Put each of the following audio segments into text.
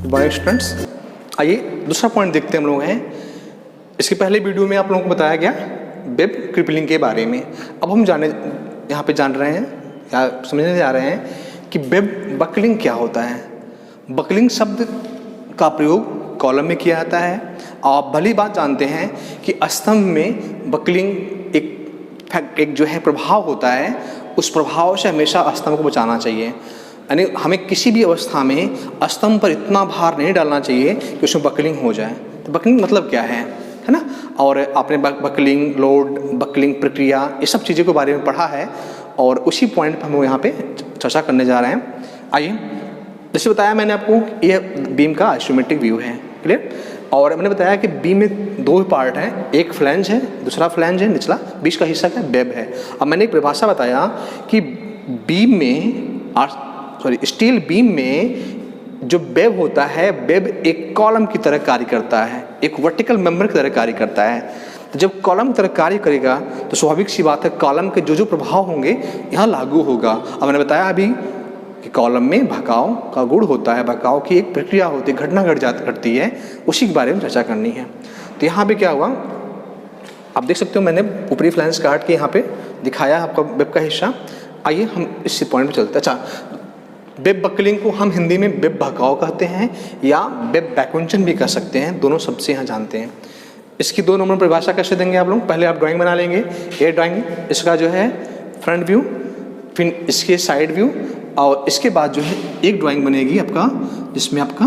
Bye students, आइए दूसरा point देखते हैं हम लोग हैं। इसके पहले वीडियो में आप लोगों को बताया गया वेब क्रिपलिंग के बारे में। अब हम यहाँ पे जान रहे हैं या समझने जा रहे हैं कि वेब बकलिंग क्या होता है। बकलिंग शब्द का प्रयोग कॉलम में किया जाता है। आप भली बात जानते हैं कि स्तंभ में बकलिंग एक जो है प्रभाव होता है, उस प्रभाव से हमेशा स्तंभ को बचाना चाहिए। यानी हमें किसी भी अवस्था में स्तंभ पर इतना भार नहीं डालना चाहिए कि उसमें बकलिंग हो जाए। तो बकलिंग मतलब क्या है ना। और आपने बकलिंग, लोड, बकलिंग प्रक्रिया, ये सब चीज़ों के बारे में पढ़ा है और उसी पॉइंट पर हम यहाँ पे चर्चा करने जा रहे हैं। आइए, जैसे बताया मैंने आपको, ये बीम का आइसोमेट्रिक व्यू है, क्लियर। और मैंने बताया कि बीम में दो पार्ट हैं, एक फ्लैंज है, दूसरा फ्लैंज है, निचला बीच का हिस्सा का वेब है। अब मैंने एक परिभाषा बताया कि बीम में स्टील बीम में जो वेब होता है, वेब एक कॉलम की तरह कार्य करता है, एक वर्टिकल मेंबर की तरह कार्य करता है। तो जब कॉलम की तरह कार्य करेगा तो स्वाभाविक सी बात है कॉलम के जो प्रभाव होंगे यहाँ लागू होगा। अब मैंने बताया अभी कि कॉलम में भकाव का गुण होता है, भकाव की एक प्रक्रिया होती है, घटना घटती है, उसी के बारे में चर्चा करनी है। तो यहाँ पे क्या हुआ, आप देख सकते हो मैंने ऊपरी फ्लैंज काट के यहाँ पे दिखाया आपका वेब का हिस्सा। आइए हम इस पॉइंट पे चलते हैं। अच्छा, वेब बकलिंग को हम हिंदी में वेब भकाव कहते हैं या वेब बैकुंचन भी कह सकते हैं, दोनों शब्द से यहाँ जानते हैं। इसकी दो नंबर परिभाषा कैसे देंगे आप लोग, पहले आप ड्राइंग बना लेंगे। ये ड्राइंग, इसका जो है फ्रंट व्यू, फिर इसके साइड व्यू, और इसके बाद जो है एक ड्राइंग बनेगी आपका जिसमें आपका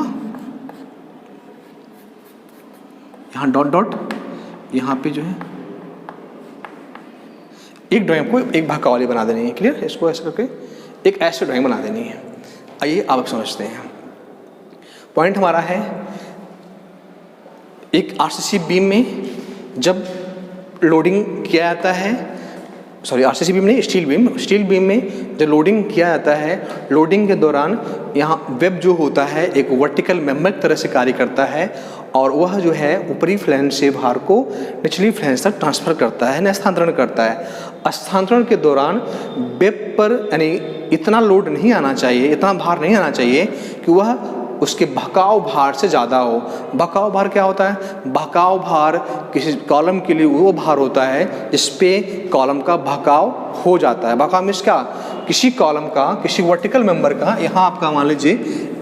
यहाँ डॉट डॉट, यहाँ पे जो है एक ड्राइंग को एक भकाव वाली बना देनी है, क्लियर। इसको ऐसे करके एक ऐसे ड्राइंग बना देनी है। आइए आप समझते हैं। पॉइंट हमारा है, एक आरसीसी बीम में जब लोडिंग किया जाता है, आरसीसी बीम नहीं, स्टील बीम में जब लोडिंग किया जाता है, लोडिंग के दौरान यहाँ वेब जो होता है एक वर्टिकल मेंबर की तरह से कार्य करता है और वह जो है ऊपरी फ्लैंज से भार को निचली फ्लैंज तक ट्रांसफ़र करता है, स्थानांतरण करता है। स्थानांतरण के दौरान वेब पर यानी इतना लोड नहीं आना चाहिए, इतना भार नहीं आना चाहिए कि वह उसके भकाव भार से ज़्यादा हो। भकाव भार क्या होता है, भकाव भार किसी कॉलम के लिए वो भार होता है जिस पे कॉलम का भकाव हो जाता है। भकाव मीन्स क्या, किसी कॉलम का, किसी वर्टिकल मेंबर का, यहाँ आपका मान लीजिए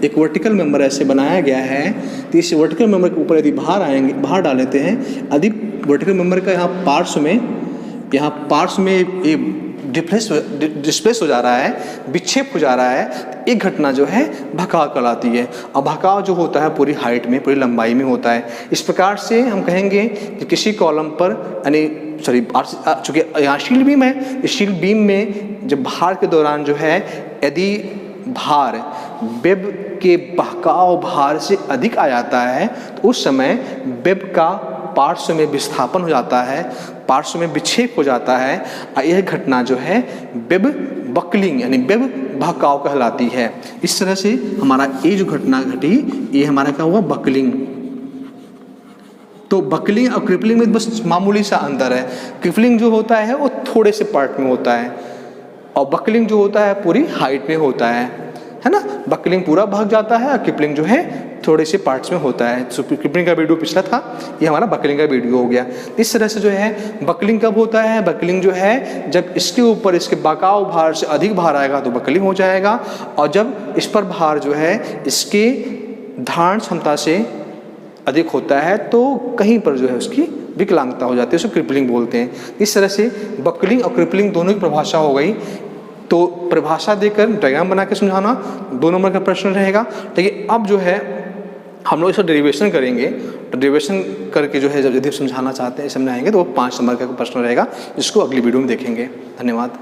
एक वर्टिकल मेंबर ऐसे बनाया गया है, तो इस वर्टिकल मेंबर के ऊपर यदि भार डाल लेते हैं, अधिक वर्टिकल मेंबर का यहाँ पार्श्व में डिस्प्लेस हो जा रहा है, विक्षेप हो जा रहा है, तो एक घटना जो है भकाव कहलाती है। और भकाव जो होता है पूरी हाइट में, पूरी लंबाई में होता है। इस प्रकार से हम कहेंगे कि किसी कॉलम पर चूँकि यहाँ स्टील बीम है, स्टील बीम में जब भार के दौरान जो है यदि भार वेब के भकाव भार से अधिक आ जाता है तो उस समय वेब का पार्श्व में विस्थापन हो जाता है, पार्श्व में विक्षेप हो जाता है। यह घटना जो है वेब बकलिंग यानी वेब भकाव कहलाती है। इस तरह से हमारा ये जो घटना घटी, ये हमारा क्या हुआ, बकलिंग। तो बकलिंग और क्रिपलिंग में बस मामूली सा अंतर है। क्रिपलिंग जो होता है वो थोड़े से पार्ट में होता है और बकलिंग जो होता है पूरी हाइट में होता है ना। बकलिंग पूरा भाग जाता है और क्रिपलिंग जो है थोड़े से पार्ट्स में होता है। तो क्रिपलिंग का वीडियो पिछला था, ये हमारा बकलिंग का वीडियो हो गया। इस तरह से जो है बकलिंग कब होता है, बकलिंग जो है जब इसके ऊपर इसके भकाव भार से अधिक भार आएगा तो बकलिंग हो जाएगा, और जब इस पर भार जो है इसके धारण क्षमता से अधिक होता है तो कहीं पर जो है उसकी विकलांगता हो जाती है, उसको क्रिपलिंग बोलते हैं। इस तरह से बकलिंग और क्रिपलिंग दोनों की परिभाषा हो गई। तो परिभाषा देकर डायग्राम बना के समझाना 2 नंबर का प्रश्न रहेगा। ठीक है, अब जो है हम लोग इसका डेरिवेशन करेंगे। तो डेरिवेशन करके जो है जब यदि समझाना चाहते हैं, समझाएंगे तो वो 5 नंबर का प्रश्न रहेगा, जिसको अगली वीडियो में देखेंगे। धन्यवाद।